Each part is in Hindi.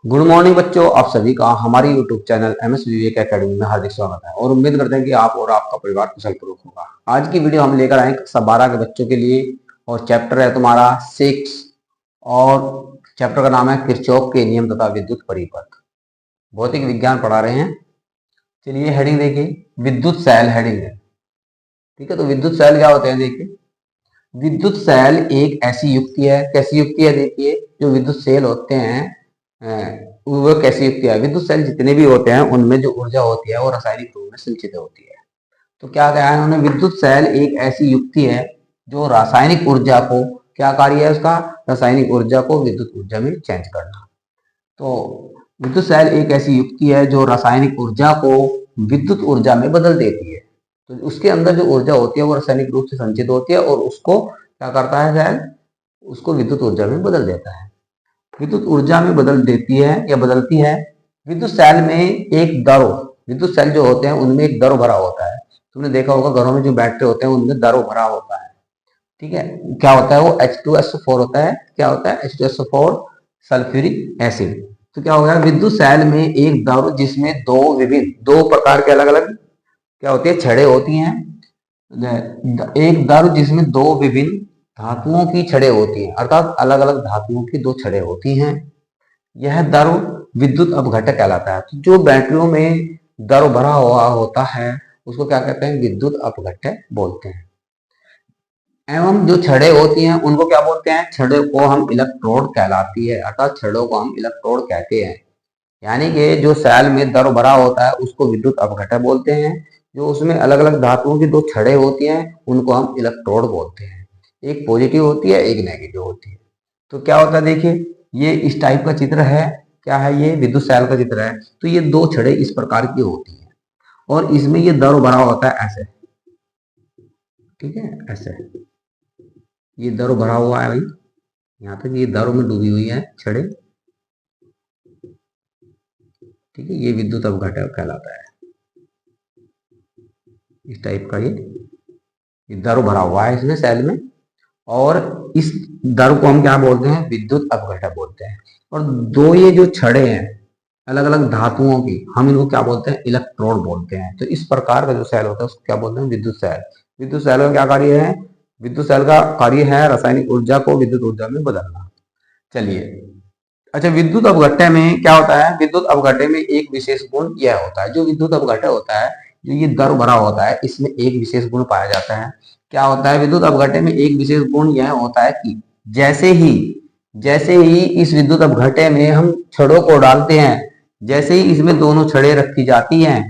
गुड मॉर्निंग बच्चों, आप सभी का हमारे यूट्यूब चैनल एमएस विवेक एकेडमी में हार्दिक स्वागत है और उम्मीद करते हैं कि आप और आपका परिवार कुशल पूर्वक होगा। आज की वीडियो हम लेकर आए कक्षा 12 के बच्चों के लिए और चैप्टर है तुम्हारा 6 और चैप्टर का नाम है किरचॉफ के नियम तथा विद्युत परिपथ। भौतिक विज्ञान पढ़ा रहे हैं। चलिए हेडिंग देखिए, विद्युत सेल हेडिंग है। ठीक है, तो विद्युत सेल क्या होते हैं देखिए। विद्युत सेल एक ऐसी युक्ति है, कैसी युक्ति है देखिए, जो विद्युत सेल होते हैं वो कैसी युक्ति है। विद्युत सेल जितने भी होते हैं उनमें जो ऊर्जा होती है वो रासायनिक रूप में संचित होती है। तो क्या कहा है उन्होंने, विद्युत सेल एक ऐसी युक्ति है जो रासायनिक ऊर्जा को, क्या कार्य है उसका, रासायनिक ऊर्जा को विद्युत ऊर्जा में चेंज करना। तो विद्युत सेल एक ऐसी युक्ति है जो रासायनिक ऊर्जा को विद्युत ऊर्जा में बदल देती है। तो उसके अंदर जो ऊर्जा होती है वो रासायनिक रूप से संचित होती है और उसको क्या करता है सेल, उसको विद्युत ऊर्जा में बदल देता है। विद्युत ऊर्जा में बदल देती है या बदलती है। विद्युत सेल में एक दरो, विद्युत सेल जो होते हैं उनमें एक दरो भरा होता है। तुमने देखा होगा घरों में जो बैटरी होते हैं उनमें दरो भरा होता है। ठीक है, क्या होता है वो H2SO4 होता है। क्या होता है H2SO4 सल्फ्यूरिक एसिड। तो क्या हो गया, विद्युत सेल में एक दरो जिसमें दो प्रकार के अलग अलग क्या होती है छड़ें होती हैं। एक दरो जिसमें दो विभिन्न धातुओं की छड़ें होती हैं, अर्थात अलग अलग धातुओं की दो छड़ें होती हैं। यह दरो विद्युत अपघटक कहलाता है। तो जो बैटरियों में दरो भरा हुआ होता है उसको क्या कहते हैं, विद्युत अपघटक बोलते हैं। एवं जो छड़ें होती हैं उनको क्या बोलते हैं, छड़ों को हम इलेक्ट्रोड कहलाती है, अर्थात छड़ों को हम इलेक्ट्रोड कहते हैं। यानी कि जो सेल में दरो भरा होता है उसको विद्युत अपघटक बोलते हैं। जो उसमें अलग अलग धातुओं की दो छड़ें होती हैं उनको हम इलेक्ट्रोड बोलते हैं। एक पॉजिटिव होती है, एक नेगेटिव होती है। तो क्या होता है देखिए, ये इस टाइप का चित्र है। क्या है, ये विद्युत सेल का चित्र है। तो ये दो छड़ें इस प्रकार की होती हैं और इसमें ये दरो भरा होता है ऐसे। ठीक है, ऐसे ये दरो भरा हुआ है भाई, यहाँ तक ये दरो में डूबी हुई है छड़ें। ठीक है, ये विद्युत अपघटक कहलाता है। इस टाइप का ये दर भरा हुआ है इसमें सेल में और इस दर को हम क्या बोलते हैं, विद्युत अपघटक बोलते हैं। और दो ये जो छड़ें हैं अलग अलग धातुओं की, हम इनको क्या बोलते हैं, इलेक्ट्रोड बोलते हैं। तो इस प्रकार का जो सेल होता है उसको क्या बोलते हैं, विद्युत सेल। विद्युत सेल का क्या कार्य है, विद्युत सेल का कार्य है रासायनिक ऊर्जा को विद्युत ऊर्जा में बदलना। चलिए, अच्छा विद्युत अपघटक में क्या होता है, विद्युत अपघटक में एक विशेष गुण यह होता है, जो विद्युत अपघटक होता है, जो ये दर भरा होता है, इसमें एक विशेष गुण पाया जाता है। क्या होता है, विद्युत अपघटक में एक विशेष गुण यह होता है कि जैसे ही इस विद्युत अपघटक में हम छड़ों को डालते हैं, जैसे ही इसमें दोनों छड़ें रखी जाती हैं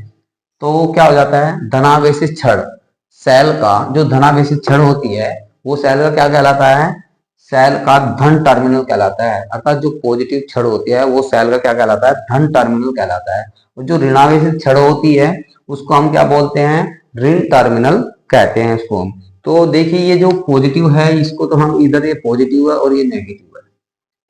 तो क्या हो जाता है, धनावेशित छड़, सेल का जो धनावेशित छड़ होती है वो सेल का क्या कहलाता है, सेल का धन टर्मिनल कहलाता है। अर्थात जो पॉजिटिव छड़ होती है वो सेल का क्या कहलाता है, धन टर्मिनल कहलाता है। और जो ऋणावेशित छड़ होती है उसको हम क्या बोलते हैं, ऋण टर्मिनल कहते हैं इसको हम। तो देखिए ये जो पॉजिटिव है इसको तो हम इधर, ये पॉजिटिव है और ये नेगेटिव है।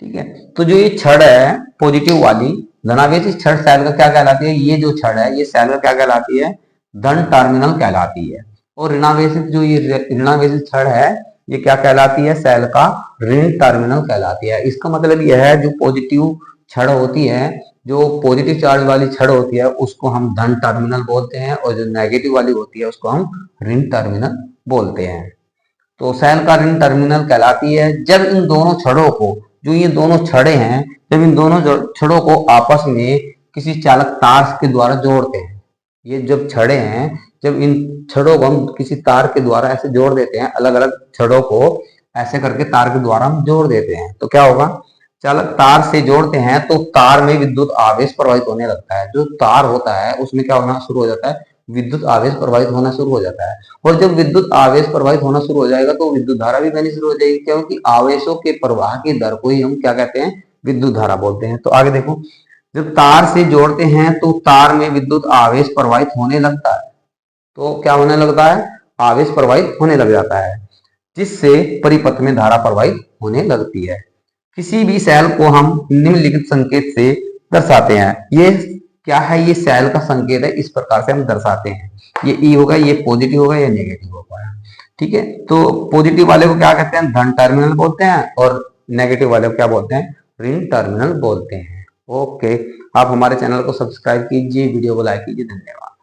ठीक है, तो जो ये छड़ है पॉजिटिव वाली धनावेशित छड़ सेल का क्या कहलाती है, ये जो छड़ है ये सेल का क्या कहलाती है, धन टर्मिनल कहलाती है। और ऋणावेशित जो ये ऋणावेशित छड़ है ये क्या कहलाती है, सेल का ऋण टर्मिनल कहलाती है। इसका मतलब यह है जो पॉजिटिव छड़ होती है, जो पॉजिटिव चार्ज वाली छड़ होती है उसको हम धन टर्मिनल बोलते हैं और जो नेगेटिव वाली होती है उसको हम ऋण टर्मिनल बोलते हैं। तो सेल का ऋण टर्मिनल कहलाती है जब इन दोनों छड़ों को, जो ये दोनों छड़े हैं, जब इन दोनों छड़ों को आपस में किसी चालक तार के द्वारा जोड़ते हैं। ये जब छड़े हैं, जब इन छड़ों को हम किसी तार के द्वारा ऐसे जोड़ देते हैं, अलग अलग छड़ों को ऐसे करके तार के द्वारा हम जोड़ देते हैं, तो क्या होगा, चालक तार से जोड़ते हैं तो तार में विद्युत आवेश प्रवाहित होने लगता है। जो तार होता है उसमें क्या होना शुरू हो जाता है, विद्युत आवेश प्रवाहित होना शुरू हो जाता है। और जब विद्युत आवेश प्रवाहित होना शुरू हो जाएगा तो विद्युत धारा भी बहनी शुरू हो जाएगी, क्योंकि आवेशों के प्रवाह की दर को ही हम क्या कहते हैं, विद्युत धारा बोलते हैं। तो आगे देखो, जब तार से जोड़ते हैं तो तार में विद्युत आवेश प्रवाहित होने लगता है। तो क्या होने लगता है, आवेश प्रवाहित होने लग जाता है, जिससे परिपथ में धारा प्रवाहित होने लगती है। किसी भी सेल को हम निम्नलिखित संकेत से दर्शाते हैं। ये क्या है, ये सेल का संकेत है, इस प्रकार से हम दर्शाते हैं। ये ई होगा, ये पॉजिटिव होगा, ये नेगेटिव होगा। ठीक है, तो पॉजिटिव वाले को क्या कहते हैं, धन टर्मिनल बोलते हैं और नेगेटिव वाले को क्या बोलते हैं, ऋण टर्मिनल बोलते हैं। ओके, आप हमारे चैनल को सब्सक्राइब कीजिए, वीडियो को लाइक कीजिए। धन्यवाद।